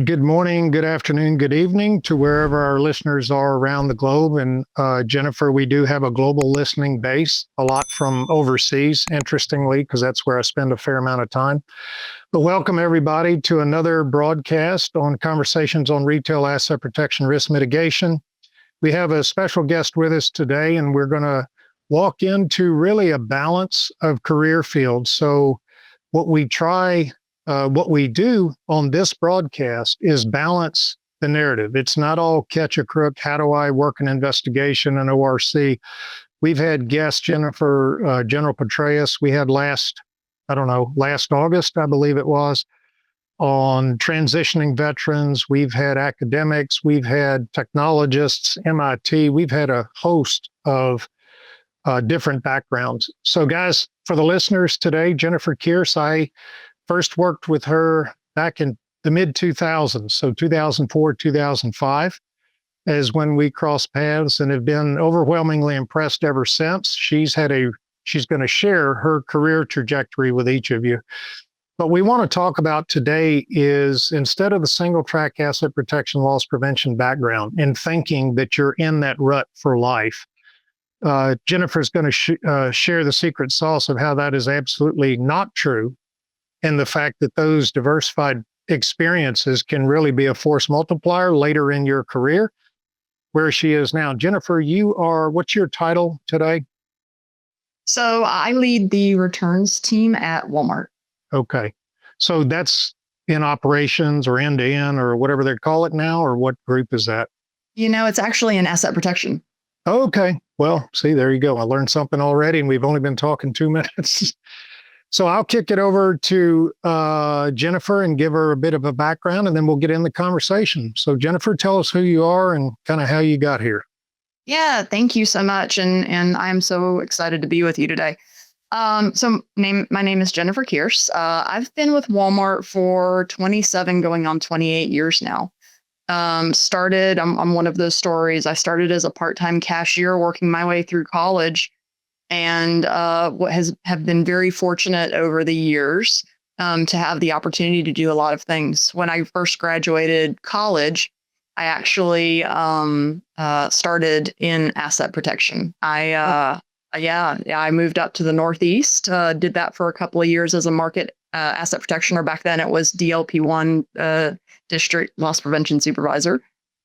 Good morning, good afternoon, good evening to wherever our listeners are around the globe. And Jennifer, we do have a global listening base, a lot from overseas, interestingly, because that's where I spend a fair amount of time. But welcome everybody to another broadcast on Conversations on Retail Asset Protection Risk Mitigation. We have a special guest with us today, and we're going to walk into really a balance of career fields. So what we do on this broadcast is balance the narrative. It's not all catch a crook. How do I work an investigation and ORC? We've had guests, Jennifer, General Petraeus. We had last August, I believe it was, on transitioning veterans. We've had academics. We've had technologists, MIT. We've had a host of different backgrounds. So guys, for the listeners today, Jennifer Kierce, I first worked with her back in the mid 2000s, so 2004, 2005 is when we crossed paths, and have been overwhelmingly impressed ever since. She's going to share her career trajectory with each of you. What we want to talk about today is, instead of the single track asset protection loss prevention background and thinking that you're in that rut for life, Jennifer's going to share the secret sauce of how that is absolutely not true, and the fact that those diversified experiences can really be a force multiplier later in your career, where she is now. Jennifer, what's your title today? So I lead the returns team at Walmart. Okay. So that's in operations or end-to-end or whatever they call it now, or what group is that? It's actually an asset protection. Okay. Well, see, there you go. I learned something already, and we've only been talking 2 minutes. So I'll kick it over to Jennifer and give her a bit of a background, and then we'll get in the conversation. So Jennifer, tell us who you are and kind of how you got here. Yeah, thank you so much. And I'm so excited to be with you today. My name is Jennifer Kierce. I've been with Walmart for 27 going on 28 years now. I'm one of those stories. I started as a part-time cashier working my way through college, and have been very fortunate over the years to have the opportunity to do a lot of things. When I first graduated college, I actually started in asset protection. I moved up to the Northeast, did that for a couple of years as a market asset protection, or back then it was DLP1 district loss prevention supervisor.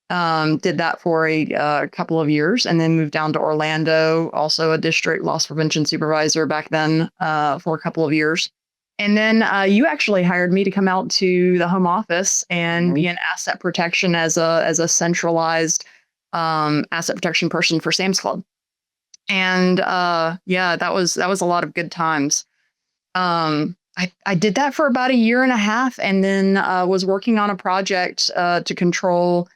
Did that for a couple of years, and then moved down to Orlando, also a district loss prevention supervisor back then for a couple of years. And then you actually hired me to come out to the home office and be an asset protection as a centralized asset protection person for Sam's Club. And that was a lot of good times. I did that for about a year and a half, and then was working on a project to control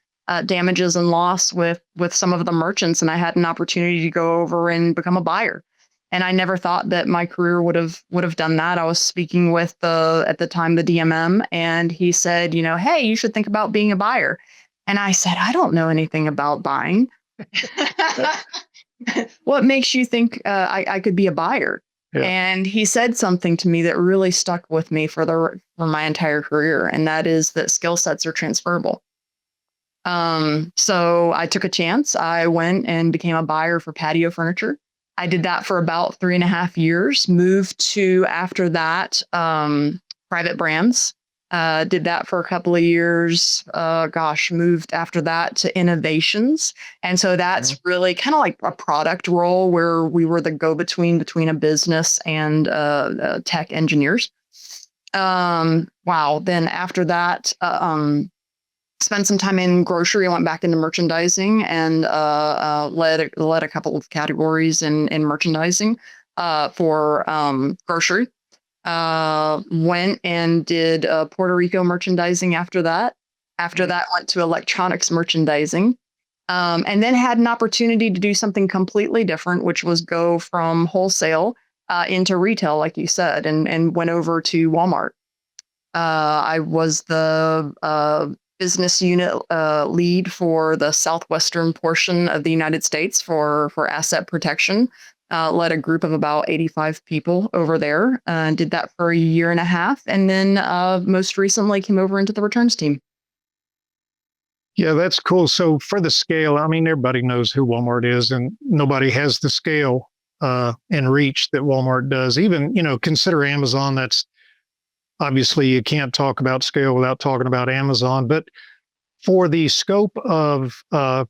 damages and loss with some of the merchants, and I had an opportunity to go over and become a buyer. And I never thought that my career would have done that. I was speaking with at the time the DMM, and he said, hey, you should think about being a buyer. And I said, I don't know anything about buying. What makes you think I could be a buyer? Yeah. And he said something to me that really stuck with me for my entire career, and that is that skill sets are transferable. So I took a chance. I went and became a buyer for patio furniture. I did that for about 3.5 years, moved to, after that, private brands. Did that for a couple of years. Moved after that to innovations. And so that's really kind of like a product role where we were the go-between between a business and tech engineers. Then after that, spent some time in grocery. I went back into merchandising and led a couple of categories in merchandising for grocery. Went and did Puerto Rico merchandising after that. After that, went to electronics merchandising. And then had an opportunity to do something completely different, which was go from wholesale into retail, like you said, and went over to Walmart. I was the business unit lead for the southwestern portion of the United States for asset protection. Led a group of about 85 people over there, did that for a year and a half, and then most recently came over into the returns team. Yeah, that's cool. So for the scale, I mean, everybody knows who Walmart is, and nobody has the scale and reach that Walmart does. Even, consider Amazon. That's obviously you can't talk about scale without talking about Amazon. But for the scope of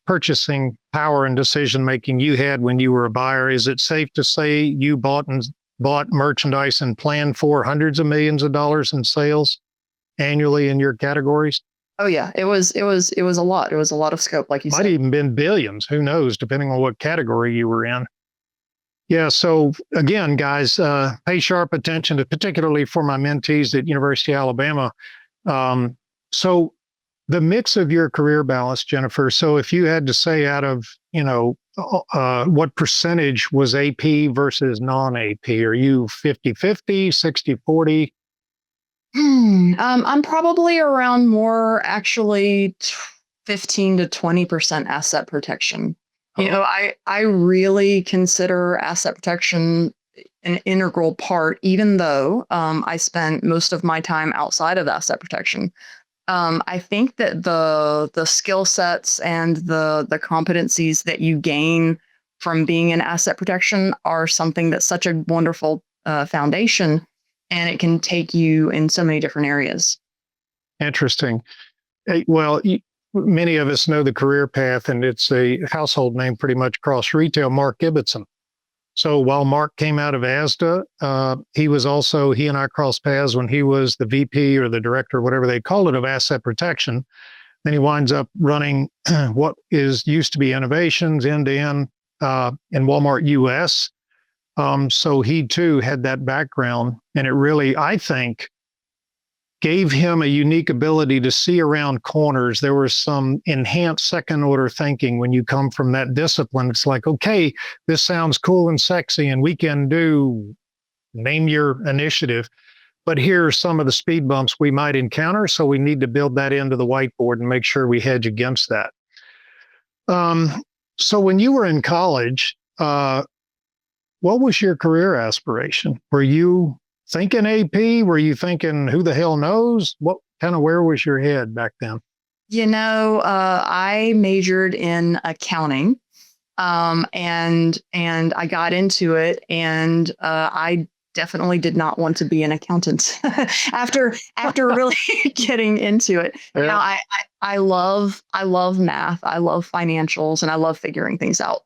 purchasing power and decision making you had when you were a buyer, is it safe to say you bought merchandise and planned for hundreds of millions of dollars in sales annually in your categories? Oh yeah, it was a lot. It was a lot of scope, like you Might said. even been billions. Who knows, depending on what category you were in. Yeah. So again, guys, pay sharp attention to, particularly for my mentees at University of Alabama. So the mix of your career balance, Jennifer. So if you had to say out of, what percentage was AP versus non-AP? Are you 50-50, 60-40? I'm probably around more actually 15 to 20% asset protection. I really consider asset protection an integral part, even though I spent most of my time outside of asset protection. I think that the skill sets and the competencies that you gain from being in asset protection are something that's such a wonderful foundation, and it can take you in so many different areas. Interesting. Well, many of us know the career path, and it's a household name pretty much across retail, Mark Ibbotson. So while Mark came out of ASDA, he and I crossed paths when he was the VP or the director, whatever they call it, of asset protection. Then he winds up running what used to be innovations end to end in Walmart US. So he too had that background, and it really, I think, gave him a unique ability to see around corners. There was some enhanced second order thinking when you come from that discipline. It's like, okay, this sounds cool and sexy, and we can name your initiative, but here are some of the speed bumps we might encounter. So we need to build that into the whiteboard and make sure we hedge against that. So when you were in college, what was your career aspiration? Were you thinking AP? Were you thinking who the hell knows? Where was your head back then? I majored in accounting, and I got into it, and I definitely did not want to be an accountant after really getting into it. Yeah. Now I love math, I love financials, and I love figuring things out.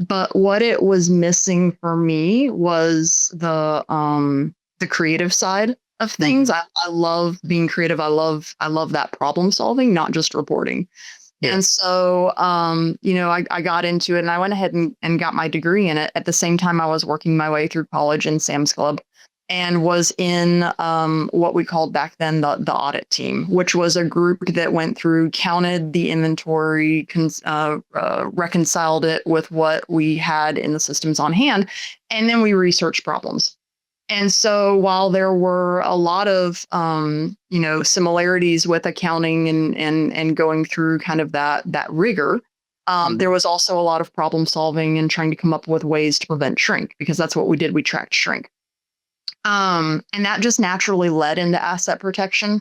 But what it was missing for me was the creative side of things. I love being creative. I love that problem solving, not just reporting. Yeah. And so, I got into it, and I went ahead and got my degree in it. At the same time, I was working my way through college in Sam's Club, and was in what we called back then the audit team, which was a group that went through, counted the inventory, reconciled it with what we had in the systems on hand, and then we researched problems. And so while there were a lot of, similarities with accounting and going through kind of that rigor, there was also a lot of problem solving and trying to come up with ways to prevent shrink, because that's what we did. We tracked shrink. And that just naturally led into asset protection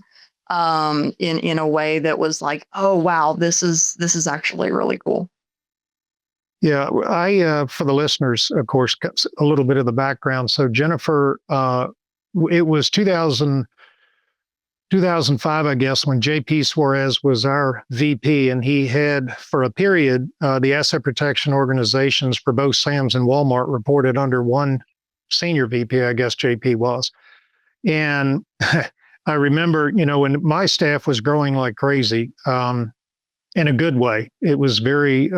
in a way that was like, oh, wow, this is actually really cool. Yeah, for the listeners, of course, a little bit of the background. So Jennifer, it was 2005, I guess, when JP Suarez was our VP, and he had, for a period, the asset protection organizations for both Sam's and Walmart reported under one senior VP, I guess JP was. And I remember, when my staff was growing like crazy, in a good way, it was very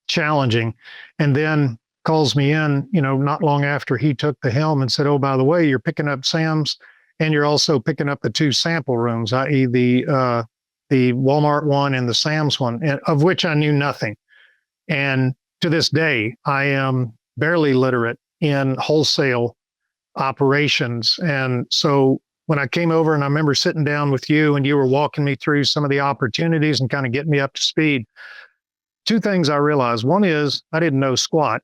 challenging. And then calls me in, not long after he took the helm, and said, oh, by the way, you're picking up Sam's, and you're also picking up the two sample rooms, i.e. the Walmart one and the Sam's one, of which I knew nothing. And to this day, I am barely literate in wholesale operations. And so when I came over, and I remember sitting down with you, and you were walking me through some of the opportunities and kind of getting me up to speed, two things I realized. One is I didn't know squat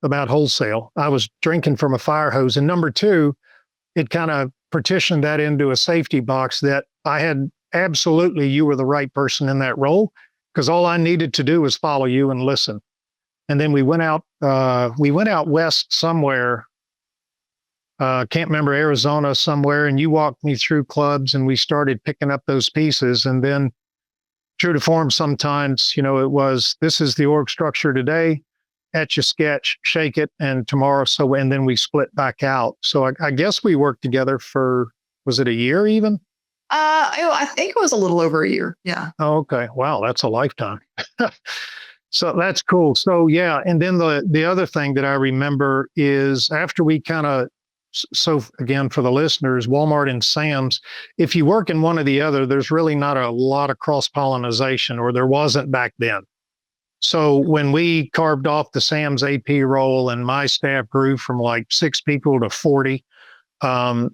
about wholesale. I was drinking from a fire hose. And number two, it kind of partitioned that into a safety box that I had absolutely, you were the right person in that role because all I needed to do was follow you and listen. And then we went out west somewhere. Can't remember, Arizona somewhere. And you walked me through clubs and we started picking up those pieces. And then true to form, sometimes, it was, this is the org structure today, etch a sketch, shake it, and tomorrow. And then we split back out. So I guess we worked together for, was it a year even? I think it was a little over a year. Yeah. Oh, okay. Wow. That's a lifetime. So that's cool. So yeah. And then the other thing that I remember is after we kind of, so again, for the listeners, Walmart and Sam's, if you work in one or the other, there's really not a lot of cross-pollination, or there wasn't back then. So when we carved off the Sam's AP role and my staff grew from like 6 people to 40, the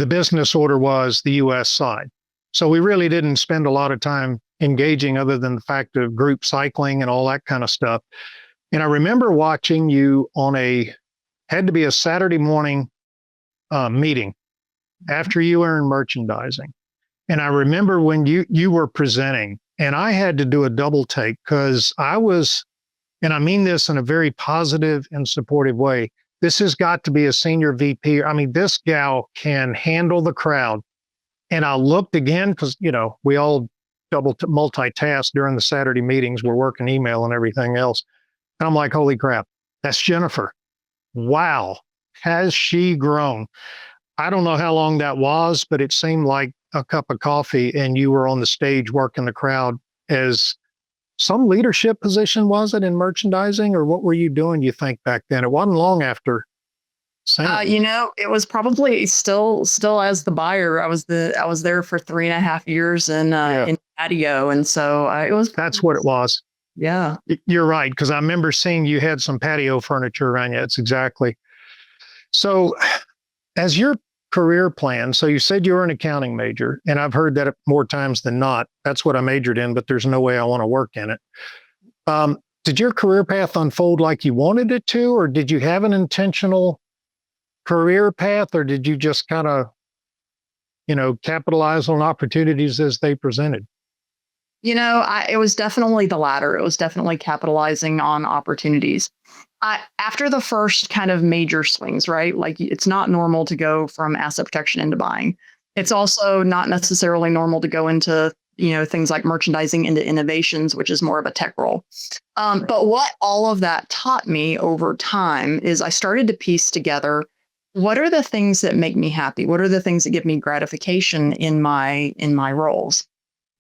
business order was the US side. So we really didn't spend a lot of time engaging other than the fact of group cycling and all that kind of stuff. And I remember watching you on had to be a Saturday morning meeting after you were in merchandising. And I remember when you were presenting, and I had to do a double take because I was, and I mean this in a very positive and supportive way, this has got to be a senior VP. I mean, this gal can handle the crowd. And I looked again because, we all multitask during the Saturday meetings. We're working email and everything else. And I'm like, holy crap, that's Jennifer. Wow, has she grown? I don't know how long that was, but it seemed like a cup of coffee and you were on the stage working the crowd as some leadership position, was it, in merchandising, or what were you doing, you think, back then? It wasn't long after Sam. It was probably still as the buyer. I was there for 3.5 years in patio. And so it was. That's what it was. Yeah. You're right. Because I remember seeing you had some patio furniture around you. That's exactly. So as your career plan, so you said you were an accounting major, and I've heard that more times than not. That's what I majored in, but there's no way I want to work in it. Did your career path unfold like you wanted it to, or did you have an intentional career path, or did you just kind of, capitalize on opportunities as they presented? It was definitely the latter. It was definitely capitalizing on opportunities. After the first kind of major swings, right? Like, it's not normal to go from asset protection into buying. It's also not necessarily normal to go into, things like merchandising into innovations, which is more of a tech role. But what all of that taught me over time is I started to piece together, what are the things that make me happy? What are the things that give me gratification in my roles?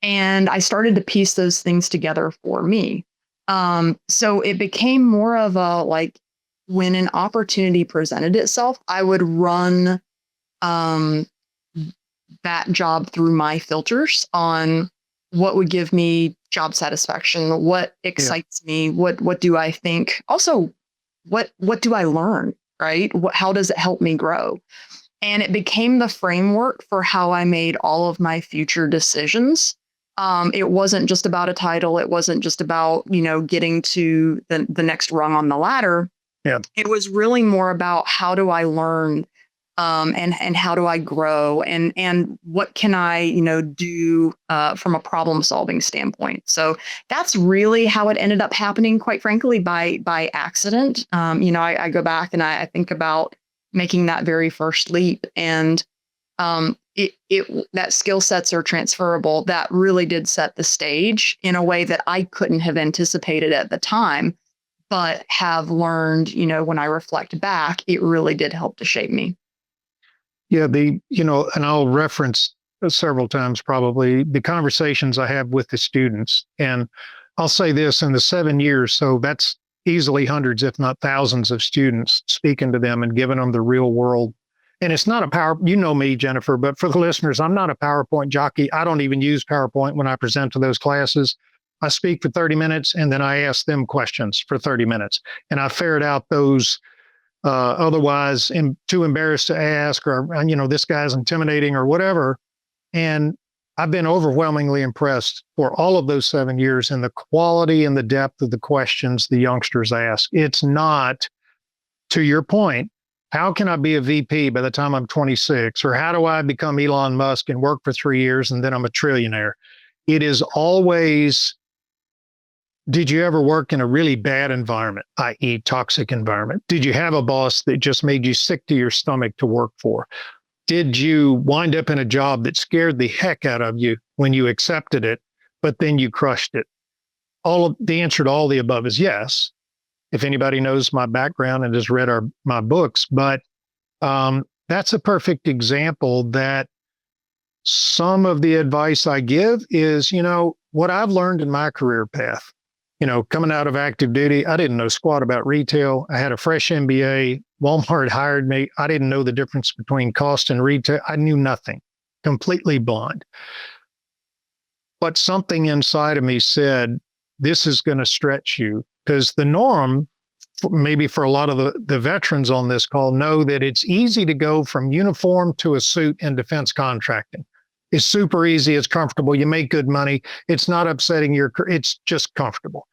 And I started to piece those things together for me. So it became more of a, like, when an opportunity presented itself, I would run that job through my filters on what would give me job satisfaction, what excites me, what do I think, also what do I learn, right? How does it help me grow? And it became the framework for how I made all of my future decisions. It wasn't just about a title. It wasn't just about, getting to the next rung on the ladder. Yeah. It was really more about, how do I learn, and how do I grow, and what can I, do from a problem solving standpoint. So that's really how it ended up happening, quite frankly, by accident. I go back and I think about making that very first leap, and that skill sets are transferable. That really did set the stage in a way that I couldn't have anticipated at the time, but have learned, when I reflect back, it really did help to shape me. Yeah, and I'll reference several times probably the conversations I have with the students. And I'll say this, in the 7 years, so that's easily hundreds, if not thousands of students, speaking to them and giving them the real world. And it's not you know me, Jennifer, but for the listeners, I'm not a PowerPoint jockey. I don't even use PowerPoint when I present to those classes. I speak for 30 minutes and then I ask them questions for 30 minutes. And I ferret out those otherwise too embarrassed to ask, or, this guy's intimidating or whatever. And I've been overwhelmingly impressed for all of those 7 years in the quality and the depth of the questions the youngsters ask. It's not, to your point, how can I be a VP by the time I'm 26? Or how do I become Elon Musk and work for 3 years and then I'm a trillionaire? It is always, did you ever work in a really bad environment, i.e., toxic environment? Did you have a boss that just made you sick to your stomach to work for? Did you wind up in a job that scared the heck out of you when you accepted it, but then you crushed it? The answer to all the above is yes. If anybody knows my background and has read my books, but that's a perfect example that some of the advice I give is, what I've learned in my career path. Coming out of active duty, I didn't know squat about retail. I had a fresh MBA. Walmart hired me. I didn't know the difference between cost and retail. I knew nothing, completely blind. But something inside of me said, this is going to stretch you, because the norm, maybe for a lot of the veterans on this call, know that it's easy to go from uniform to a suit in defense contracting. It's super easy. It's comfortable. You make good money. It's not upsetting it's just comfortable.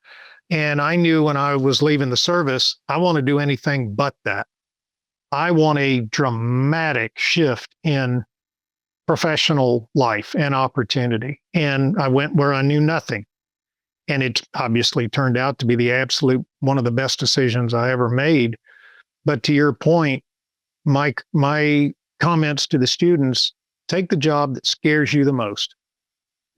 And I knew when I was leaving the service, I want to do anything but that. I want a dramatic shift in professional life and opportunity. And I went where I knew nothing. And it obviously turned out to be the absolute one of the best decisions I ever made. But to your point, my comments to the students, take the job that scares you the most.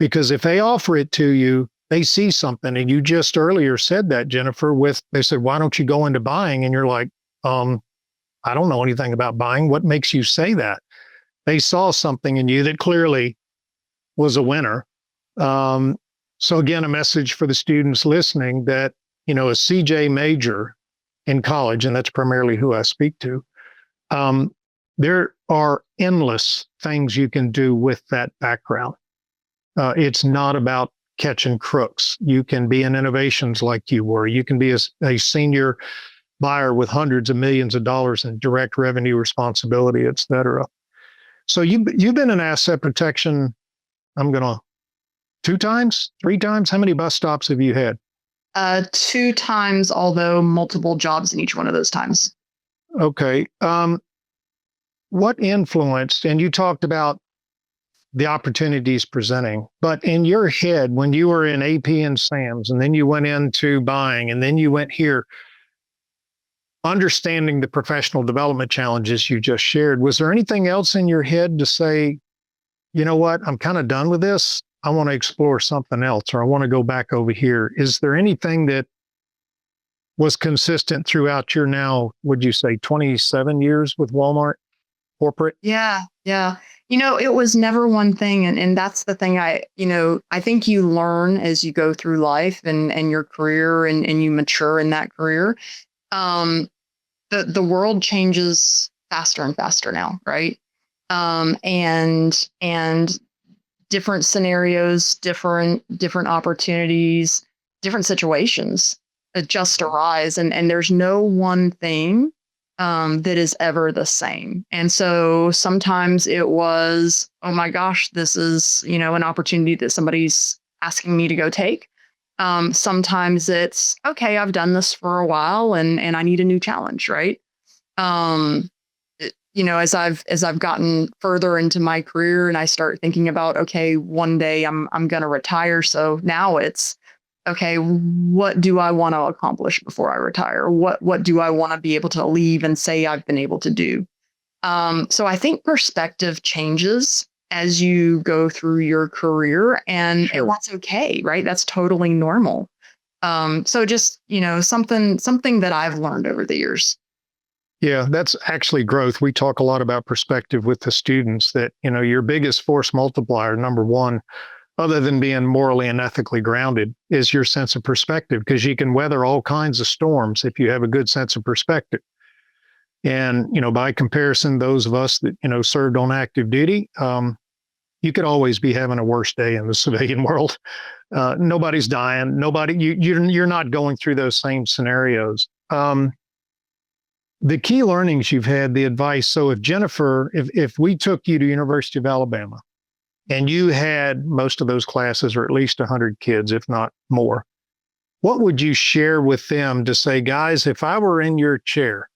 Because if they offer it to you, they see something. And you just earlier said that, Jennifer, they said, why don't you go into buying? And you're like, I don't know anything about buying. What makes you say that? They saw something in you that clearly was a winner. So again, a message for the students listening that, a CJ major in college, and that's primarily who I speak to, there are endless things you can do with that background. It's not about catching crooks. You can be in innovations like you were. You can be a senior buyer with hundreds of millions of dollars in direct revenue responsibility, et cetera. So you've been in asset protection, 2 times, 3 times? How many bus stops have you had? 2 times, although multiple jobs in each one of those times. Okay. What influenced, and you talked about the opportunities presenting, but in your head, when you were in AP and Sam's, and then you went into buying, and then you went here, understanding the professional development challenges you just shared, was there anything else in your head to say, you know what, I'm kind of done with this. I want to explore something else, or I want to go back over here. Is there anything that was consistent throughout your now, would you say 27 years with Walmart corporate? Yeah. It was never one thing. And that's the thing I think you learn as you go through life and your career and you mature in that career. The world changes faster and faster now, right? And different scenarios, different opportunities, different situations just arise. And there's no one thing that is ever the same. And so sometimes it was, oh my gosh, this is, an opportunity that somebody's asking me to go take. Sometimes it's, okay, I've done this for a while and I need a new challenge, right? As I've gotten further into my career and I start thinking about, okay, one day I'm going to retire. So now it's, okay, what do I want to accomplish before I retire? What do I want to be able to leave and say I've been able to do? So I think perspective changes as you go through your career, and that's okay, right? That's totally normal. So just, something that I've learned over the years. Yeah, that's actually growth. We talk a lot about perspective with the students that, your biggest force multiplier, number one, other than being morally and ethically grounded, is your sense of perspective, because you can weather all kinds of storms if you have a good sense of perspective. And, by comparison, those of us that, served on active duty, you could always be having a worse day in the civilian world. Nobody's dying. You're not going through those same scenarios. The key learnings you've had, the advice. So if we took you to University of Alabama, and you had most of those classes, or at least 100 kids, if not more, what would you share with them to say, guys, if I were in your chair,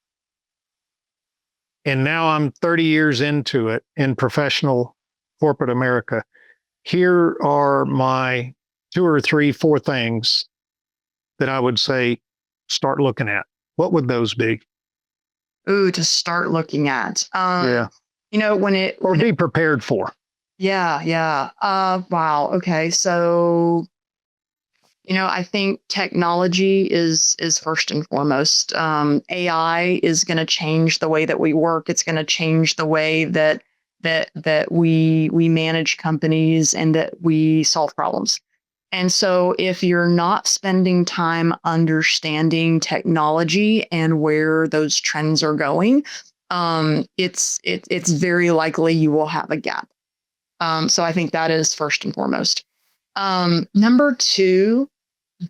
And now I'm 30 years into it in professional corporate America. Here are my 2 or 3, 4 things that I would say start looking at. What would those be? Ooh, to start looking at. Yeah. When it Or be prepared for. Yeah, yeah. Wow. Okay. So, I think technology is first and foremost. AI is going to change the way that we work. It's going to change the way that we manage companies and that we solve problems. And so if you're not spending time understanding technology and where those trends are going, it's very likely you will have a gap. So I think that is first and foremost. Number two,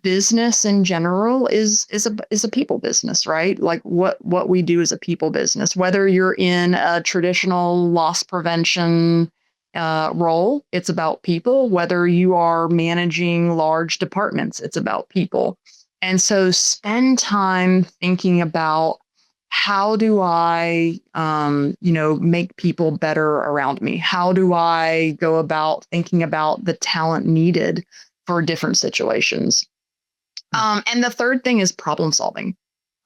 business in general is a people business, right? Like what we do is a people business. Whether you're in a traditional loss prevention role, it's about people. Whether you are managing large departments, it's about people. And so spend time thinking about how do I, make people better around me? How do I go about thinking about the talent needed for different situations? And the third thing is problem solving.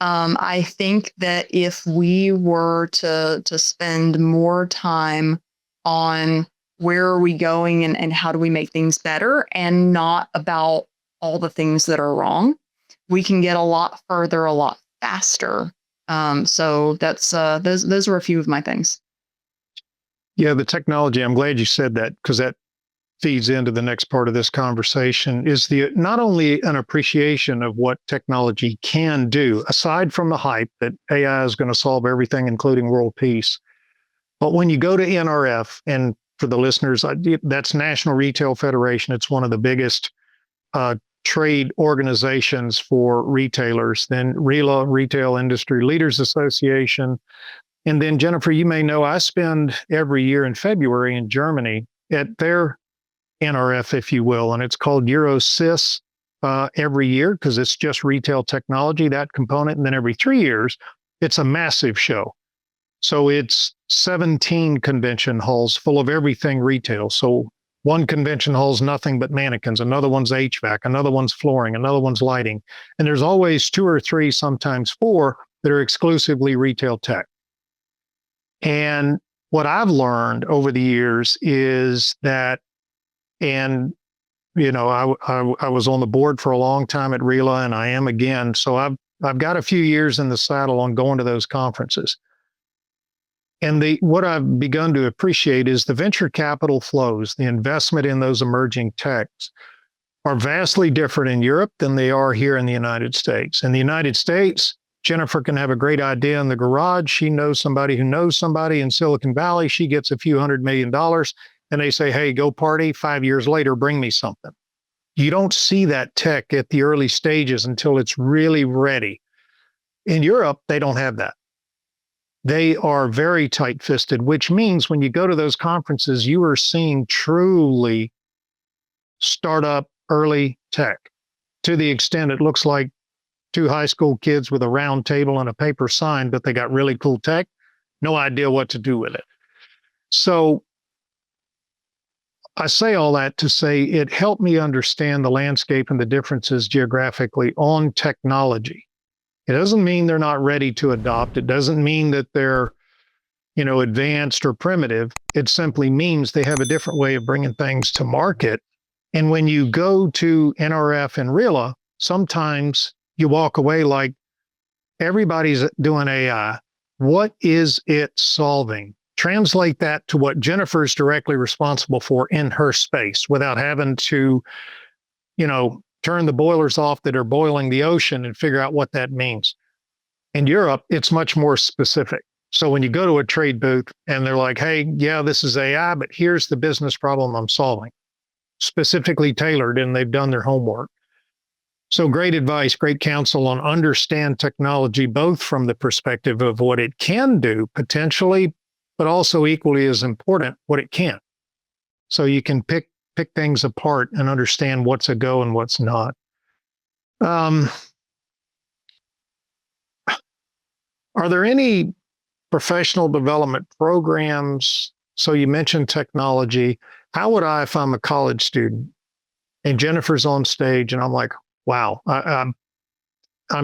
I think that if we were to spend more time on where are we going and how do we make things better and not about all the things that are wrong, we can get a lot further, a lot faster. So that's those are a few of my things. Yeah, the technology, I'm glad you said that because that feeds into the next part of this conversation is the not only an appreciation of what technology can do, aside from the hype that AI is going to solve everything, including world peace. But when you go to NRF, and for the listeners, that's National Retail Federation. It's one of the biggest trade organizations for retailers. Then RILA, Retail Industry Leaders Association. And then, Jennifer, you may know I spend every year in February in Germany at their NRF, if you will, and it's called EuroSys every year because it's just retail technology, that component. And then every 3 years, it's a massive show. So it's 17 convention halls full of everything retail. So one convention hall is nothing but mannequins, another one's HVAC, another one's flooring, another one's lighting. And there's always 2 or 3, sometimes 4, that are exclusively retail tech. And what I've learned over the years is that, and I was on the board for a long time at RILA, and I am again. So I've got a few years in the saddle on going to those conferences. And what I've begun to appreciate is the venture capital flows, the investment in those emerging techs are vastly different in Europe than they are here in the United States. In the United States, Jennifer can have a great idea in the garage. She knows somebody who knows somebody in Silicon Valley. She gets a few $100 million and they say, hey, go party. 5 years later, bring me something. You don't see that tech at the early stages until it's really ready. In Europe, they don't have that. They are very tight-fisted, which means when you go to those conferences, you are seeing truly startup early tech to the extent it looks like 2 high school kids with a round table and a paper sign, but they got really cool tech. No idea what to do with it. So I say all that to say it helped me understand the landscape and the differences geographically on technology. It doesn't mean they're not ready to adopt. It doesn't mean that they're, advanced or primitive. It simply means they have a different way of bringing things to market. And when you go to NRF and RILA, sometimes you walk away like everybody's doing AI. What is it solving? Translate that to what Jennifer's directly responsible for in her space without having to, turn the boilers off that are boiling the ocean and figure out what that means. In Europe, it's much more specific. So when you go to a trade booth and they're like, hey, yeah, this is AI, but here's the business problem I'm solving, specifically tailored, and they've done their homework. So great advice, great counsel on understand technology, both from the perspective of what it can do potentially, but also equally as important, what it can't. So you can pick things apart and understand what's a go and what's not. Are there any professional development programs. So you mentioned technology. How would I, if I'm a college student and Jennifer's on stage and I'm like, wow, I'm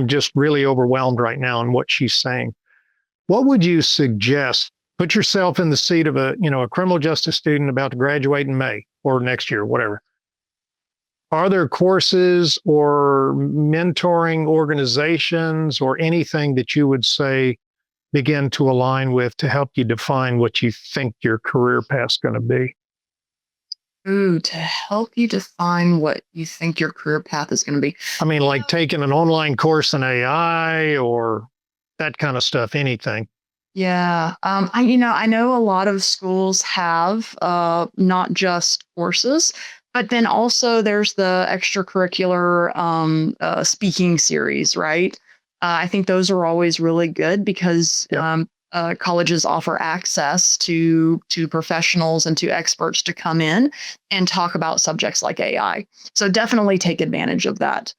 just really overwhelmed right now in what she's saying. What would you suggest? Put yourself in the seat of a criminal justice student about to graduate in May or next year, whatever. Are there courses or mentoring organizations or anything that you would say begin to align with to help you define what you think your career path's going to be? Ooh, to help you define what you think your career path is going to be. I mean, like taking an online course in AI or that kind of stuff, anything. Yeah. I know a lot of schools have not just courses, but then also there's the extracurricular speaking series, right? I think those are always really good because Yep. colleges offer access to professionals and to experts to come in and talk about subjects like AI. So definitely take advantage of that.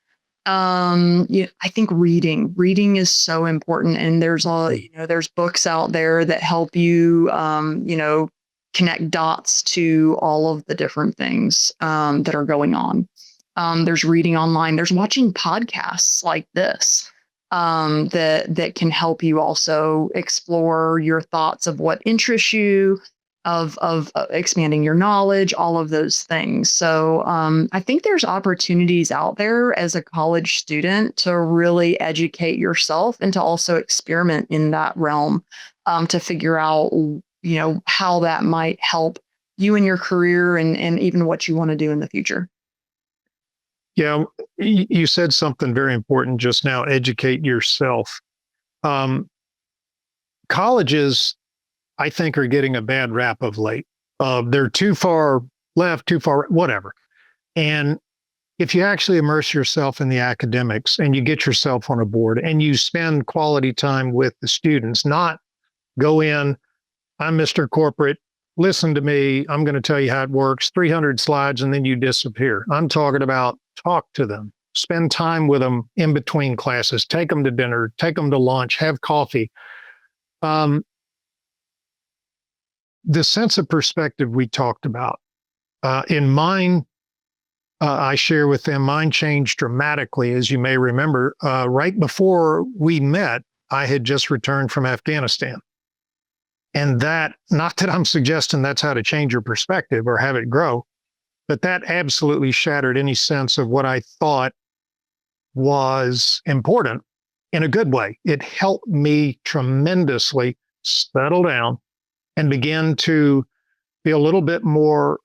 I think reading is so important, and there's books out there that help you connect dots to all of the different things that are going on. There's reading online, there's watching podcasts like this that can help you also explore your thoughts of what interests you, of expanding your knowledge, all of those things. So I think there's opportunities out there as a college student to really educate yourself and to also experiment in that realm, to figure out how that might help you in your career and even what you want to do in the future. Yeah, you said something very important just now, educate yourself. Um, Colleges, I think, are getting a bad rap of late. They're too far left, too far, whatever. And if you actually immerse yourself in the academics and you get yourself on a board and you spend quality time with the students, not go in, I'm Mr. Corporate, listen to me, I'm going to tell you how it works, 300 slides, and then you disappear. I'm talking about talk to them, spend time with them in between classes, take them to dinner, take them to lunch, have coffee. Um, the sense of perspective we talked about, in mine, I share with them, mine changed dramatically, as you may remember. Right before we met, I had just returned from Afghanistan. And that, not that I'm suggesting that's how to change your perspective or have it grow, but that absolutely shattered any sense of what I thought was important in a good way. It helped me tremendously settle down and begin to be a little bit more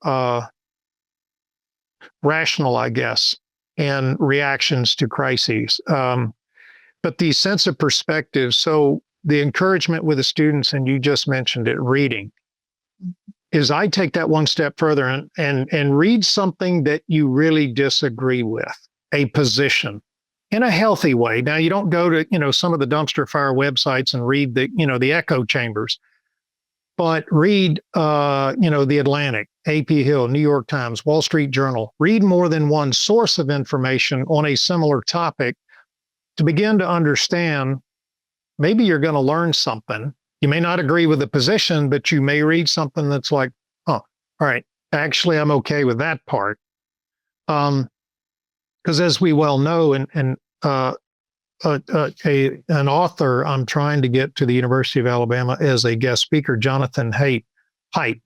rational, I guess, in reactions to crises. But the sense of perspective, so the encouragement with the students, and you just mentioned it, reading, is I take that one step further and read something that you really disagree with, a position in a healthy way. Now, you don't go to, some of the dumpster fire websites and read the echo chambers, but read, the Atlantic, AP Hill, New York Times, Wall Street Journal, read more than one source of information on a similar topic to begin to understand. Maybe you're going to learn something. You may not agree with the position, but you may read something that's like, oh, all right, actually, I'm okay with that part. Because as we well know, an author I'm trying to get to the University of Alabama as a guest speaker, Jonathan Haidt,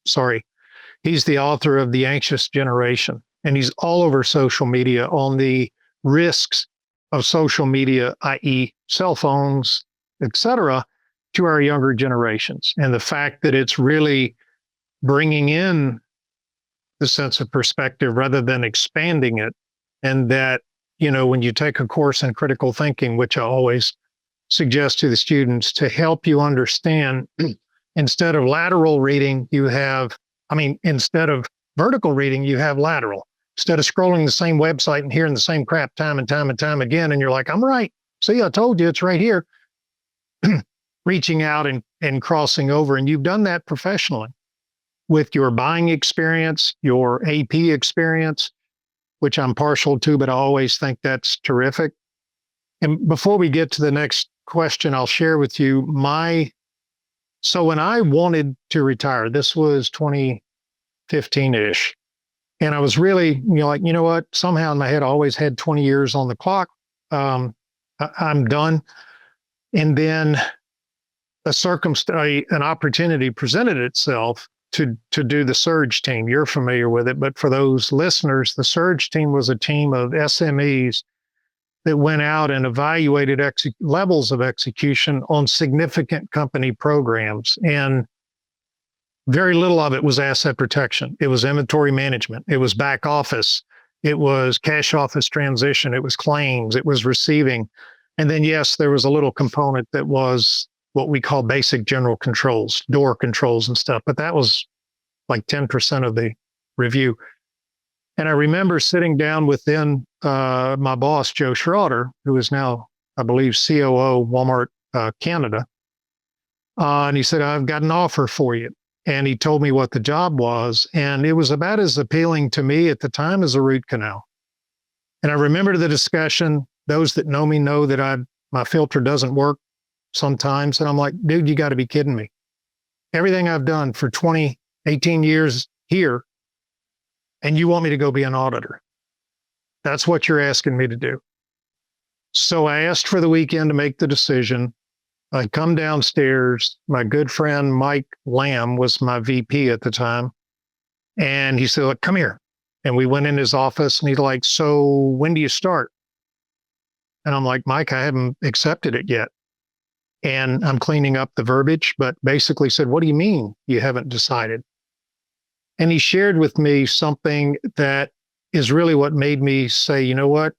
sorry. He's the author of The Anxious Generation, and he's all over social media on the risks of social media, i.e. cell phones, etc., to our younger generations, and the fact that it's really bringing in the sense of perspective rather than expanding it. And that, when you take a course in critical thinking, which I always suggest to the students to help you understand, instead of lateral reading, instead of vertical reading, you have lateral. Instead of scrolling the same website and hearing the same crap time and time and time again, and you're like, I'm right. See, I told you it's right here. Reaching out and crossing over. And you've done that professionally with your buying experience, your AP experience, which I'm partial to, but I always think that's terrific. And before we get to the next question, I'll share with you my So when I wanted to retire, this was 2015-ish. And I was really, like, you know what? Somehow in my head, I always had 20 years on the clock. I'm done. And then an opportunity presented itself to do the Surge team. You're familiar with it, but for those listeners, the Surge team was a team of SMEs that went out and evaluated levels of execution on significant company programs. And very little of it was asset protection. It was inventory management. It was back office. It was cash office transition. It was claims. It was receiving. And then, yes, there was a little component that was what we call basic general controls, door controls and stuff. But that was like 10% of the review. And I remember sitting down within my boss, Joe Schroeder, who is now, I believe, COO Walmart Canada. And he said, I've got an offer for you. And he told me what the job was. And it was about as appealing to me at the time as a root canal. And I remember the discussion. Those that know me know that my filter doesn't work sometimes. And I'm like, dude, you got to be kidding me. Everything I've done for 18 years here, and you want me to go be an auditor. That's what you're asking me to do. So I asked for the weekend to make the decision. I come downstairs. My good friend, Mike Lamb, was my VP at the time. And he said, look, come here. And we went in his office and he's like, so when do you start? And I'm like, Mike, I haven't accepted it yet. And I'm cleaning up the verbiage, but basically said, what do you mean you haven't decided? And he shared with me something that is really what made me say, you know what?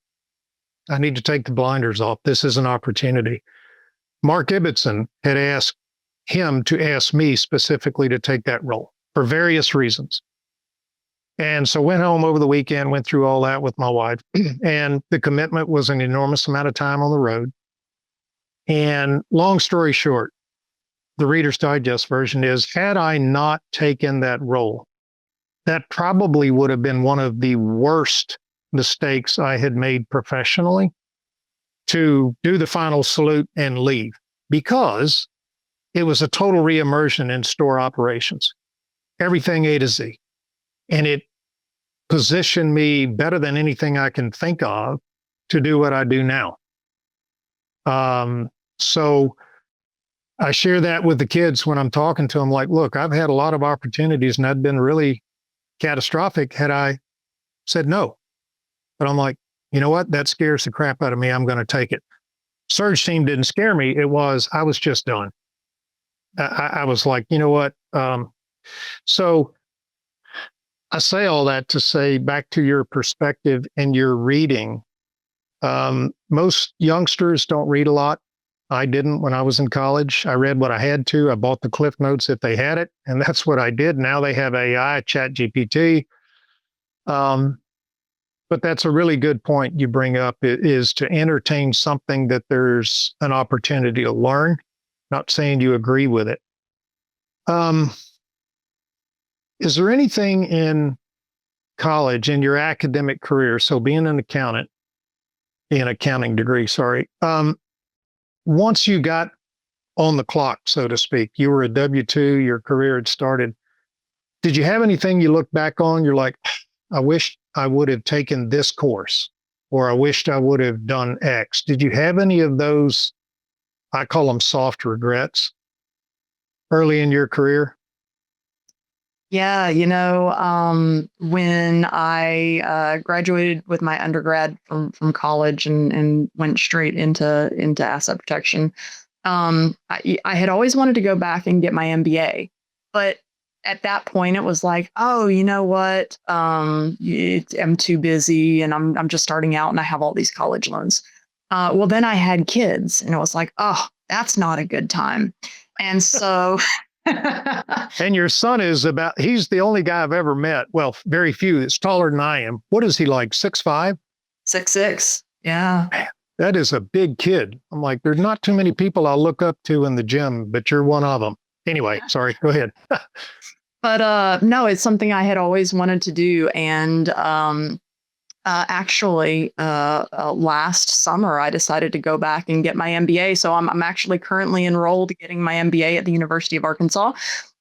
I need to take the blinders off. This is an opportunity. Mark Ibbotson had asked him to ask me specifically to take that role for various reasons. And so went home over the weekend, went through all that with my wife. And the commitment was an enormous amount of time on the road. And long story short, the Reader's Digest version is, had I not taken that role, that probably would have been one of the worst mistakes I had made professionally, to do the final salute and leave, because it was a total reimmersion in store operations, everything A to Z. And it positioned me better than anything I can think of to do what I do now. So I share that with the kids when I'm talking to them, like, look, I've had a lot of opportunities and I'd been really catastrophic had I said no. But I'm like, you know what? That scares the crap out of me. I'm going to take it. Surge team didn't scare me. I was just done. I was like, you know what? So I say all that to say, back to your perspective and your reading. Most youngsters don't read a lot. I didn't when I was in college. I read what I had to. I bought the Cliff Notes if they had it, and that's what I did. Now they have AI, Chat GPT. But that's a really good point you bring up, is to entertain something that there's an opportunity to learn, not saying you agree with it. Is there anything in college, in your academic career, so being an accountant, an accounting degree, once you got on the clock, so to speak, you were a W-2, your career had started, did you have anything you look back on, you're like, I wish I would have taken this course, or I wished I would have done X? Did you have any of those, I call them soft regrets, early in your career? Yeah, when I graduated with my undergrad from college and went straight into asset protection, I had always wanted to go back and get my MBA, but at that point it was like, oh, you know what? I'm too busy and I'm just starting out and I have all these college loans. Well, then I had kids and it was like, oh, that's not a good time. And so And your son he's the only guy I've ever met, well, very few, that's taller than I am. What is he, like 6'5"? 6'6". Yeah. Man, that is a big kid. I'm like, there's not too many people I'll look up to in the gym, but you're one of them. Anyway, sorry, go ahead. But no, it's something I had always wanted to do. And Last summer, I decided to go back and get my MBA. So I'm actually currently enrolled getting my MBA at the University of Arkansas.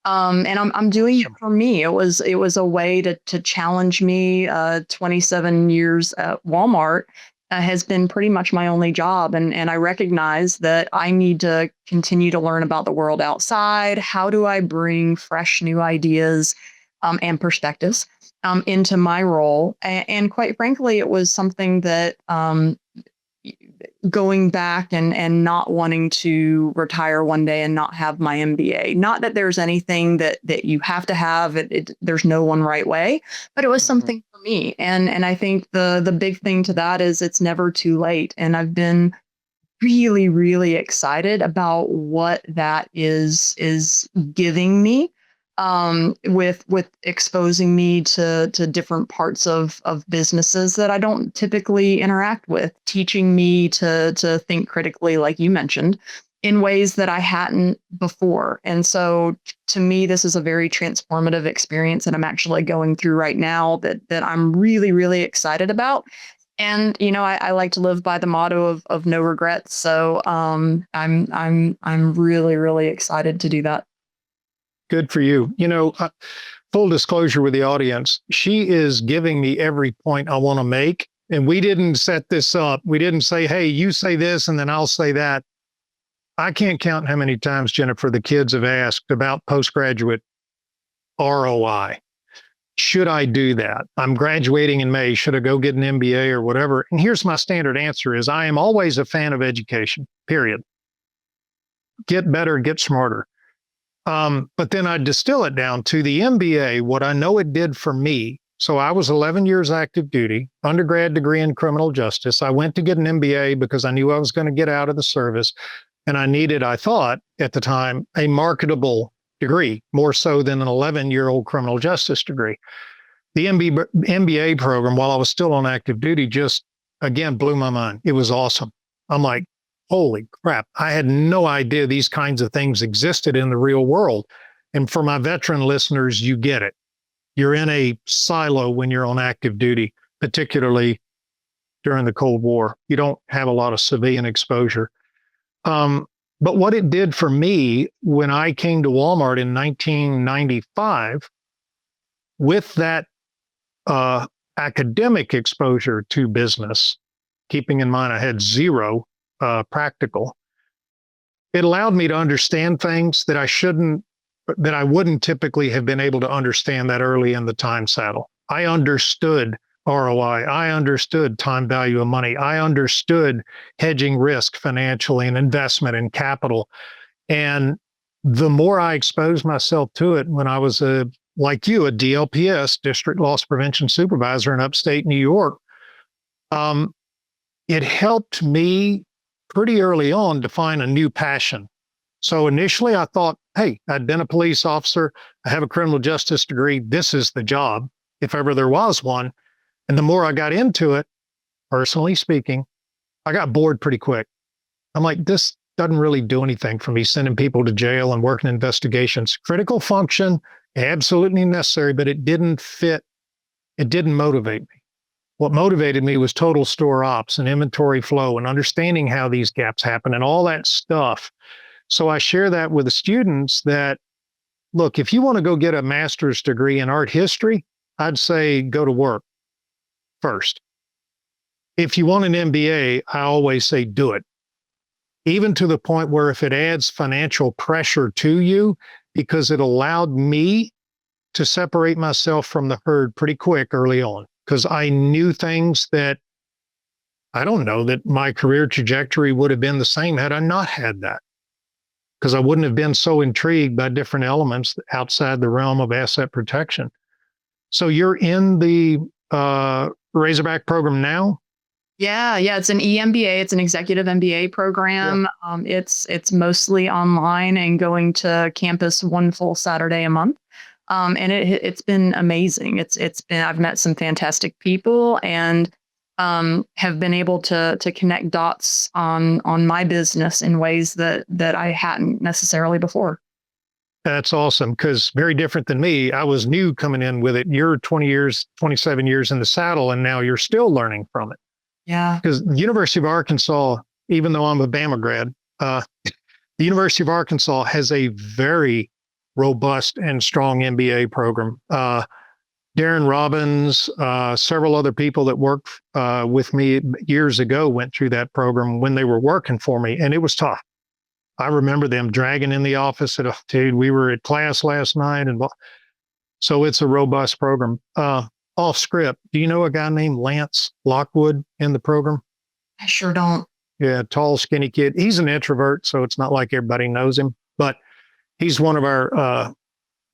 And I'm doing it for me. It was a way to challenge me. 27 years at Walmart has been pretty much my only job, and I recognize that I need to continue to learn about the world outside. How do I bring fresh new ideas and perspectives into my role? And quite frankly, it was something that going back and not wanting to retire one day and not have my MBA. Not that there's anything that you have to have. There's no one right way, but it was something for me. And I think the big thing to that is it's never too late. And I've been really, really excited about what that is giving me, with exposing me to different parts of businesses that I don't typically interact with, teaching me to think critically, like you mentioned, in ways that I hadn't before. And so to me, this is a very transformative experience that I'm actually going through right now that I'm really, really excited about. And I like to live by the motto of no regrets. So I'm really, really excited to do that. Good for you. Full disclosure with the audience, she is giving me every point I want to make. And we didn't set this up. We didn't say, hey, you say this and then I'll say that. I can't count how many times, Jennifer, the kids have asked about postgraduate ROI. Should I do that? I'm graduating in May. Should I go get an MBA or whatever? And here's my standard answer is I am always a fan of education, period. Get better, get smarter. But then I distill it down to the MBA, what I know it did for me. So I was 11 years active duty, undergrad degree in criminal justice. I went to get an MBA because I knew I was going to get out of the service. And I needed, I thought at the time, a marketable degree, more so than an 11-year-old criminal justice degree. The MBA program, while I was still on active duty, just, again, blew my mind. It was awesome. I'm like, holy crap. I had no idea these kinds of things existed in the real world. And for my veteran listeners, you get it. You're in a silo when you're on active duty, particularly during the Cold War. You don't have a lot of civilian exposure. But what it did for me when I came to Walmart in 1995, with that academic exposure to business, keeping in mind I had zero practical, it allowed me to understand things that I wouldn't typically have been able to understand that early in the time saddle. I understood ROI. I understood time value of money. I understood hedging risk financially and investment and capital. And the more I exposed myself to it when I was like you, a DLPS, District Loss Prevention Supervisor in upstate New York, it helped me pretty early on define a new passion. So initially I thought, hey, I'd been a police officer. I have a criminal justice degree. This is the job, if ever there was one. And the more I got into it, personally speaking, I got bored pretty quick. I'm like, this doesn't really do anything for me, sending people to jail and working investigations. Critical function, absolutely necessary, but it didn't fit. It didn't motivate me. What motivated me was total store ops and inventory flow and understanding how these gaps happen and all that stuff. So I share that with the students that, look, if you want to go get a master's degree in art history, I'd say go to work first. If you want an MBA, I always say do it. Even to the point where if it adds financial pressure to you, because it allowed me to separate myself from the herd pretty quick early on, because I knew things that I don't know that my career trajectory would have been the same had I not had that, because I wouldn't have been so intrigued by different elements outside the realm of asset protection. So you're in the Razorback program now? Yeah, it's an EMBA. It's an executive MBA program. Yeah. It's mostly online and going to campus one full Saturday a month. And it's been amazing. I've met some fantastic people and have been able to connect dots on my business in ways that I hadn't necessarily before. That's awesome because very different than me. I was new coming in with it. You're 20 years, 27 years in the saddle, and now you're still learning from it. Yeah. Because the University of Arkansas, even though I'm a Bama grad, the University of Arkansas has a very robust and strong MBA program. Darren Robbins, several other people that worked with me years ago went through that program when they were working for me, and it was tough. I remember them dragging in the office at, dude, we were at class last night. And so it's a robust program. Off script, do you know a guy named Lance Lockwood in the program? I sure don't. Yeah, tall, skinny kid. He's an introvert, so it's not like everybody knows him, but he's one of our,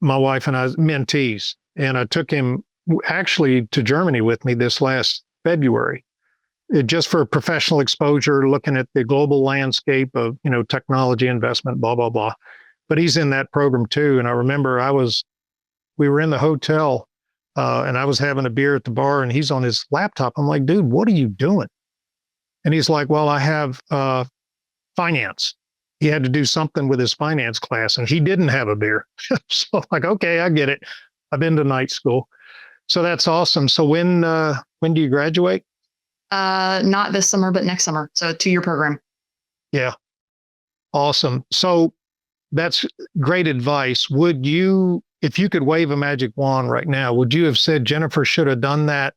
my wife and I's mentees. And I took him actually to Germany with me this last February, just for professional exposure, looking at the global landscape of, technology investment, blah, blah, blah. But he's in that program too. And I remember we were in the hotel and I was having a beer at the bar and he's on his laptop. I'm like, dude, what are you doing? And he's like, well, I have finance. He had to do something with his finance class and he didn't have a beer. So I'm like, okay, I get it. I've been to night school. So that's awesome. So when do you graduate? Not this summer, but next summer. So a 2-year program. Yeah. Awesome. So that's great advice. If you could wave a magic wand right now, would you have said Jennifer should have done that,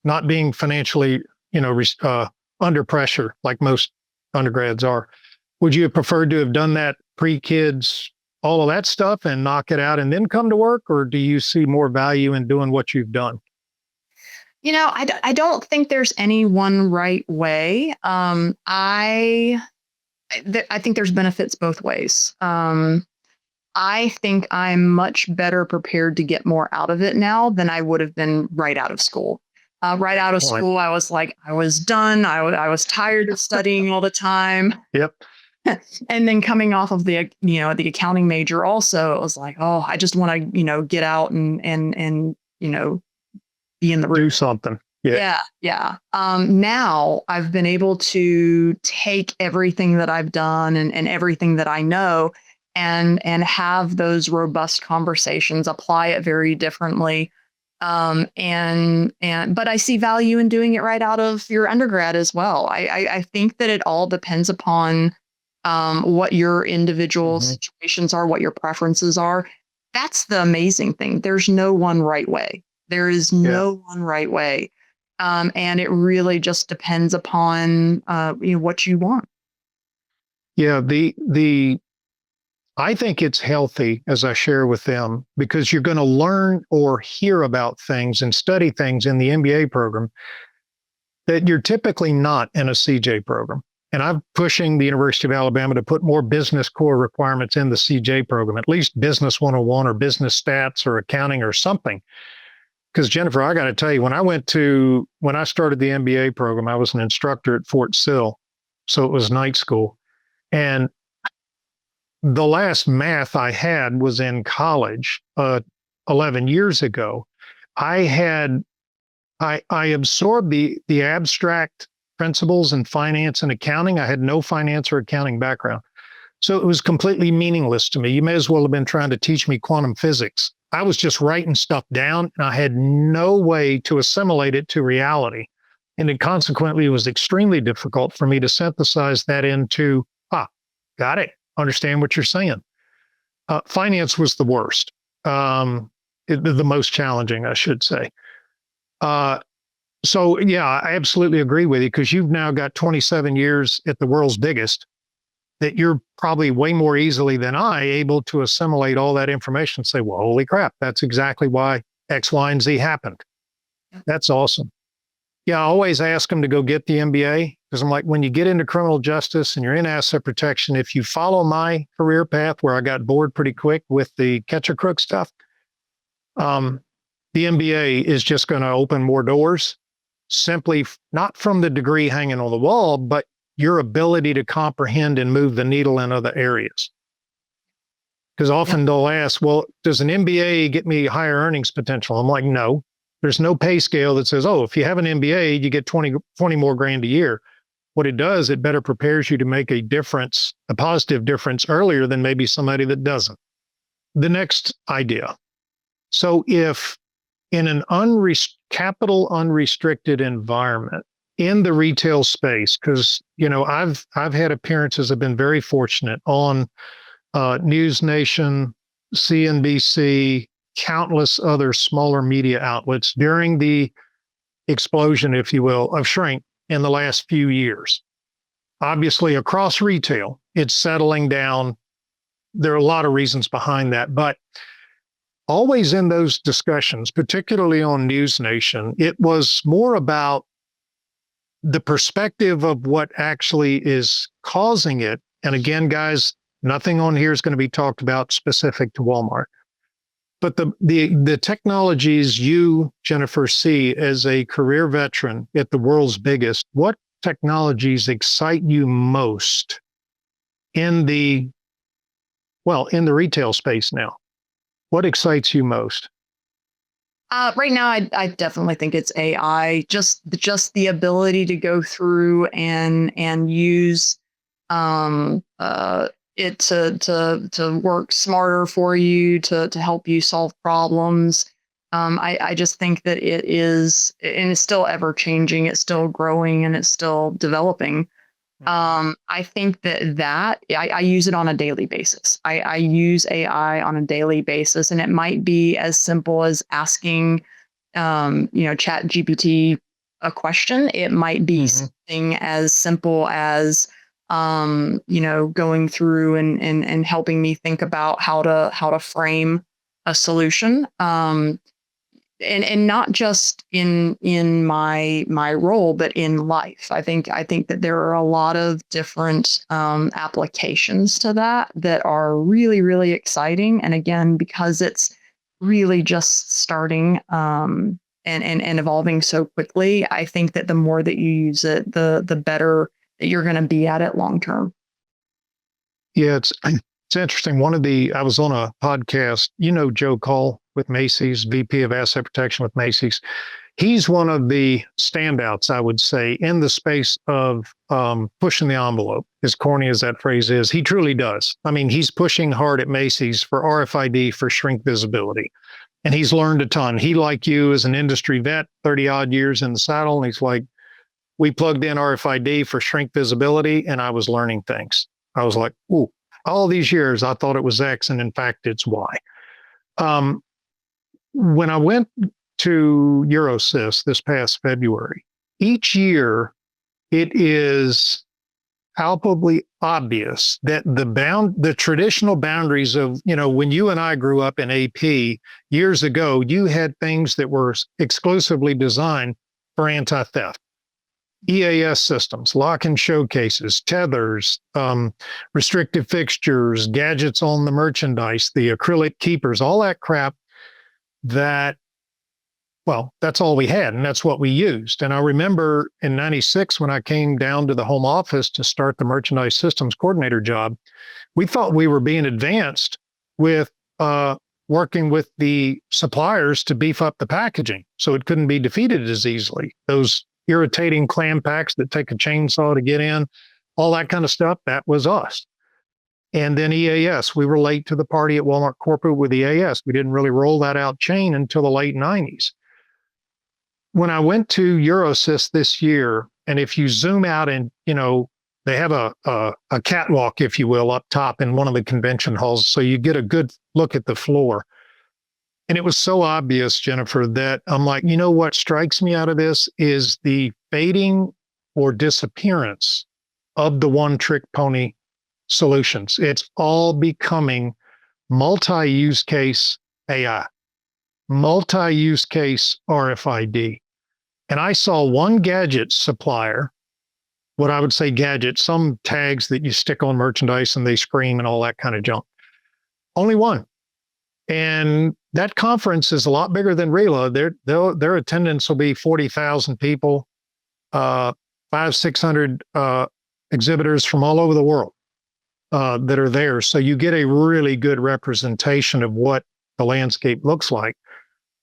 not being financially, under pressure like most undergrads are? Would you have preferred to have done that pre-kids, all of that stuff and knock it out and then come to work? Or do you see more value in doing what you've done? I don't think there's any one right way. I think there's benefits both ways. I think I'm much better prepared to get more out of it now than I would have been right out of school. Right out of school, I was like, I was done. I was tired of studying all the time. Yep. And then coming off of the accounting major also, it was like, oh, I just want to, get out and be in the room. Do something. Yeah. Yeah. Now I've been able to take everything that I've done and everything that I know and have those robust conversations, apply it very differently. But I see value in doing it right out of your undergrad as well. I think that it all depends upon what your individual situations are, what your preferences are. That's the amazing thing. There's no one right way. There is no one right way. And it really just depends upon what you want. Yeah, I think it's healthy, as I share with them, because you're going to learn or hear about things and study things in the MBA program that you're typically not in a CJ program. And I'm pushing the University of Alabama to put more business core requirements in the CJ program, at least business 101 or business stats or accounting or something. Because Jennifer, I got to tell you, when I started the MBA program, I was an instructor at Fort Sill. So it was night school. And the last math I had was in college 11 years ago. I absorbed the abstract principles in finance and accounting. I had no finance or accounting background. So it was completely meaningless to me. You may as well have been trying to teach me quantum physics. I was just writing stuff down and I had no way to assimilate it to reality. And it consequently was extremely difficult for me to synthesize that into, got it. Understand what you're saying. Finance was the worst, the most challenging, I should say. So yeah, I absolutely agree with you because you've now got 27 years at the world's biggest, that you're probably way more easily than I able to assimilate all that information and say, well, holy crap, that's exactly why X, Y, and Z happened. That's awesome. Yeah, I always ask them to go get the MBA because I'm like, when you get into criminal justice and you're in asset protection, if you follow my career path where I got bored pretty quick with the catch a crook stuff, the MBA is just going to open more doors, simply not from the degree hanging on the wall, but your ability to comprehend and move the needle in other areas. Because often they'll ask, well, does an MBA get me higher earnings potential? I'm like, no. There's no pay scale that says, oh, if you have an MBA, you get 20 more grand a year. What it does, it better prepares you to make a difference, a positive difference earlier than maybe somebody that doesn't. the next idea. So if in an capital unrestricted environment in the retail space, because I've had appearances, I've been very fortunate on News Nation, CNBC, countless other smaller media outlets during the explosion, if you will, of shrink in the last few years. Obviously, across retail, it's settling down. There are a lot of reasons behind that, but always in those discussions, particularly on News Nation, it was more about the perspective of what actually is causing it. And again, guys, nothing on here is going to be talked about specific to Walmart. But the technologies you, Jennifer, see as a career veteran at the world's biggest, what technologies excite you most in the retail space now? What excites you most? Right now, I definitely think it's AI. Just the ability to go through and use it to work smarter for you, to help you solve problems. I just think that it is, and it's still ever changing. It's still growing and it's still developing. I think that I use it on a daily basis. I use AI on a daily basis, and it might be as simple as asking, Chat GPT a question. It might be something as simple as, going through and helping me think about how to frame a solution. And not just in my role, but in life. I think that there are a lot of different applications to that are really, really exciting. And again, because it's really just starting and evolving so quickly, I think that the more that you use it, the better that you're going to be at it long term. Yeah, it's interesting. I was on a podcast, Joe Cole with Macy's, VP of Asset Protection with Macy's. He's one of the standouts, I would say, in the space of pushing the envelope, as corny as that phrase is. He truly does. I mean, he's pushing hard at Macy's for RFID for shrink visibility. And he's learned a ton. He, like you, is an industry vet, 30 odd years in the saddle. And he's like, we plugged in RFID for shrink visibility, and I was learning things. I was like, ooh, all these years, I thought it was X, and in fact, it's Y. When I went to Eurosys this past February, each year it is palpably obvious that the traditional boundaries of, when you and I grew up in AP years ago, you had things that were exclusively designed for anti-theft. EAS systems, lock and showcases, tethers, restrictive fixtures, gadgets on the merchandise, the acrylic keepers, all that crap that's all we had, and that's what we used. And I remember in 96, when I came down to the home office to start the merchandise systems coordinator job, we thought we were being advanced with working with the suppliers to beef up the packaging so it couldn't be defeated as easily. Those irritating clam packs that take a chainsaw to get in, all that kind of stuff, that was us. And then EAS, we were late to the party at Walmart Corporate with EAS. We didn't really roll that out chain until the late 90s. When I went to Eurosys this year, and if you zoom out and, they have a catwalk, if you will, up top in one of the convention halls, so you get a good look at the floor. And it was so obvious, Jennifer, that I'm like, what strikes me out of this is the fading or disappearance of the one-trick pony solutions. It's all becoming multi-use case AI, multi-use case RFID. And I saw one gadget supplier, what I would say gadget, some tags that you stick on merchandise and they scream and all that kind of junk. Only one. And that conference is a lot bigger than RELA. Their attendance will be 40,000 people, 500-600 exhibitors from all over the world that are there. So you get a really good representation of what the landscape looks like.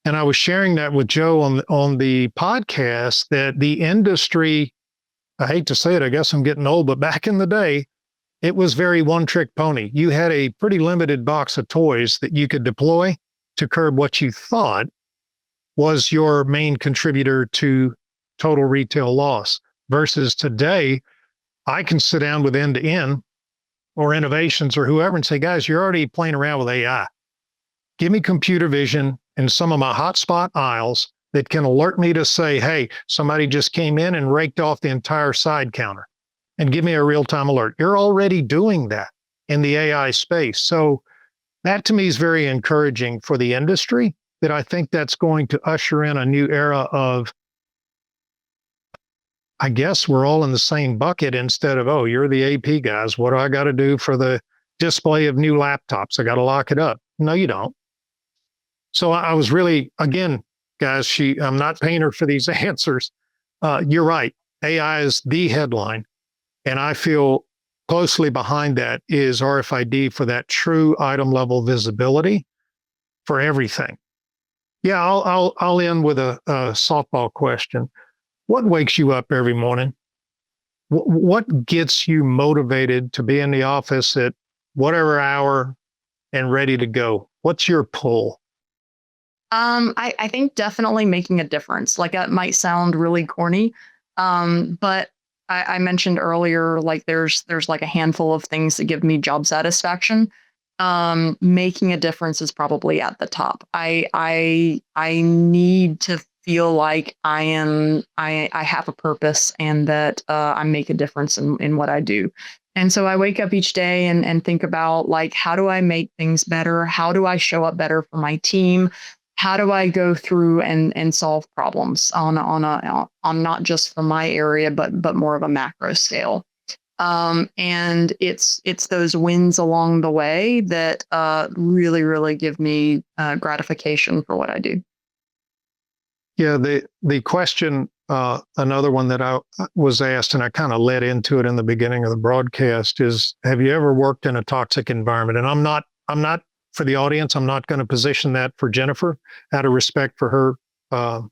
And I was sharing that with Joe on the podcast that the industry, I hate to say it, I guess I'm getting old, but back in the day, it was very one-trick pony. You had a pretty limited box of toys that you could deploy to curb what you thought was your main contributor to total retail loss. Versus today, I can sit down with end to end or innovations or whoever and say, guys, you're already playing around with AI. Give me computer vision in some of my hotspot aisles that can alert me to say, hey, somebody just came in and raked off the entire side counter, and give me a real-time alert. You're already doing that in the AI space. So that to me is very encouraging for the industry, that I think that's going to usher in a new era of, I guess we're all in the same bucket instead of, oh, you're the AP guys. What do I got to do for the display of new laptops? I got to lock it up. No, you don't. So I was really, again, guys, I'm not paying her for these answers. You're right. AI is the headline. And I feel closely behind that is RFID for that true item level visibility for everything. Yeah, I'll end with a softball question. What wakes you up every morning? What gets you motivated to be in the office at whatever hour and ready to go? What's your pull? I think definitely making a difference. Like that might sound really corny, but I mentioned earlier, like there's like a handful of things that give me job satisfaction. Making a difference is probably at the top. I need to feel like I have a purpose and that I make a difference in what I do. And so I wake up each day and think about like, how do I make things better? How do I show up better for my team? How do I go through and solve problems on not just for my area, but more of a macro scale? And it's those wins along the way that really give me gratification for what I do. Yeah, the question, another one that I was asked, and I kind of led into it in the beginning of the broadcast, is, have you ever worked in a toxic environment? And I'm not for the audience, I'm not going to position that for Jennifer out of respect for her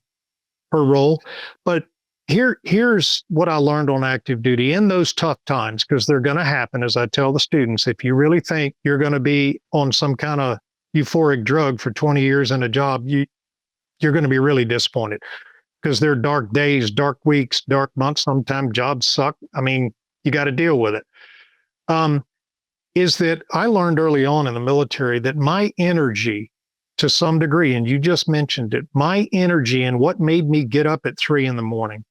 role. But here's what I learned on active duty in those tough times, because they're going to happen. As I tell the students, if you really think you're going to be on some kind of euphoric drug for 20 years in a job, you're going to be really disappointed, because there are dark days, dark weeks, dark months. Sometimes jobs suck. I mean, you got to deal with it. Is that I learned early on in the military that my energy, to some degree, and you just mentioned it, my energy and what made me get up at 3 a.m.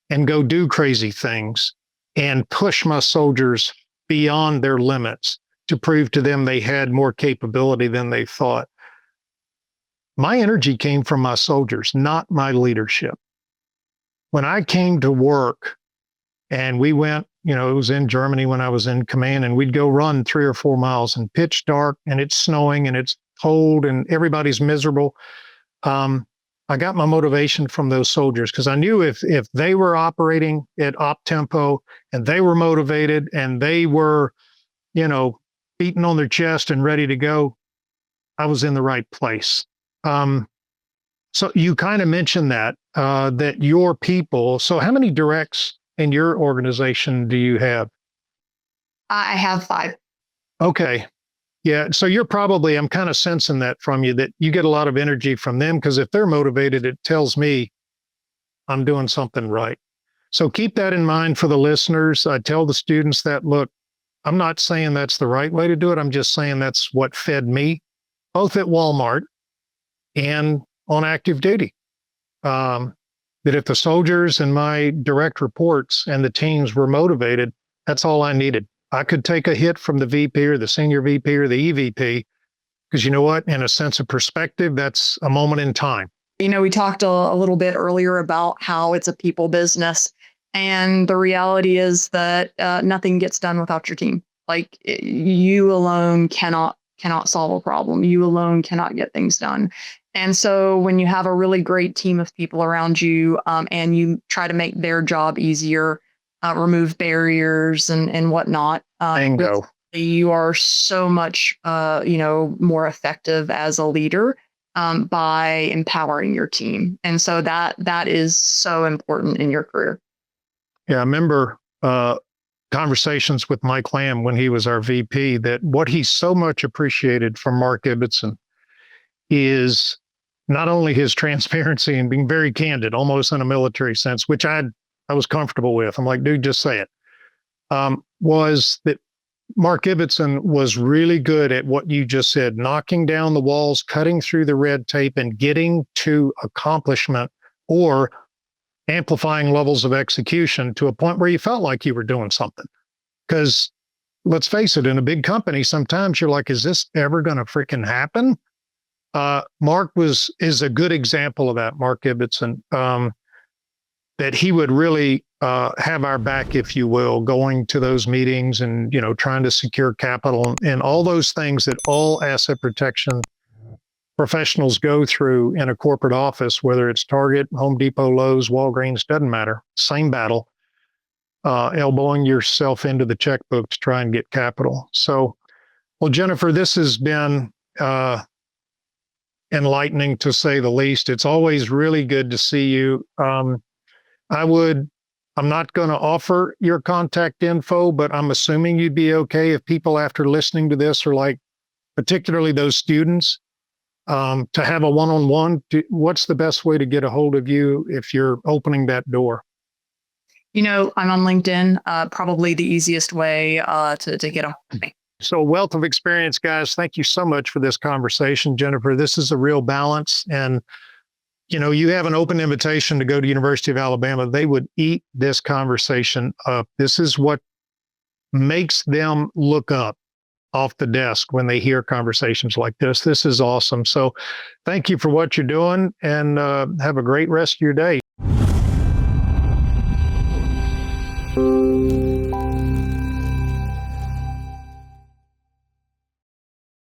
and go do crazy things and push my soldiers beyond their limits to prove to them they had more capability than they thought. My energy came from my soldiers, not my leadership. When I came to work and we went, it was in Germany when I was in command, and we'd go run 3 or 4 miles in pitch dark, and it's snowing and it's cold and everybody's miserable. I got my motivation from those soldiers, because I knew if they were operating at op tempo and they were motivated and they were, beating on their chest and ready to go, I was in the right place. So you kind of mentioned that your people. So how many directs in your organization do you have? I have 5. Okay. Yeah. So I'm kind of sensing that from you, that you get a lot of energy from them, because if they're motivated, it tells me I'm doing something right. So keep that in mind for the listeners. I tell the students that, look, I'm not saying that's the right way to do it. I'm just saying that's what fed me, both at Walmart and on active duty. That if the soldiers and my direct reports and the teams were motivated, that's all I needed. I could take a hit from the VP or the senior VP or the EVP, because you know what? In a sense of perspective, that's a moment in time. We talked a little bit earlier about how it's a people business. And the reality is that nothing gets done without your team. Like you alone cannot solve a problem. You alone cannot get things done. And so when you have a really great team of people around you and you try to make their job easier, remove barriers and whatnot, Bingo. you are so much, more effective as a leader by empowering your team. And so that is so important in your career. Yeah, I remember conversations with Mike Lamb when he was our VP, that what he so much appreciated from Mark Ibbotson is not only his transparency and being very candid, almost in a military sense, which I was comfortable with. I'm like, dude, just say it. Was that Mark Ibbotson was really good at what you just said, knocking down the walls, cutting through the red tape, and getting to accomplishment or amplifying levels of execution to a point where you felt like you were doing something. Because let's face it, in a big company, sometimes you're like, is this ever going to freaking happen? Mark is a good example of that, Mark Ibbotson, that he would really have our back, if you will, going to those meetings and, trying to secure capital and all those things that all asset protection professionals go through in a corporate office, whether it's Target, Home Depot, Lowe's, Walgreens, doesn't matter. Same battle, elbowing yourself into the checkbook to try and get capital. So, well, Jennifer, this has been enlightening to say the least. It's always really good to see you. I'm not going to offer your contact info, but I'm assuming you'd be okay if people after listening to this are like, particularly those students, to have a one-on-one. What's the best way to get a hold of you if you're opening that door? I'm on LinkedIn, probably the easiest way to get a hold of me. So, wealth of experience, guys. Thank you so much for this conversation, Jennifer. This is a real balance. And, you have an open invitation to go to University of Alabama. They would eat this conversation up. This is what makes them look up off the desk when they hear conversations like this. This is awesome. So thank you for what you're doing, and have a great rest of your day.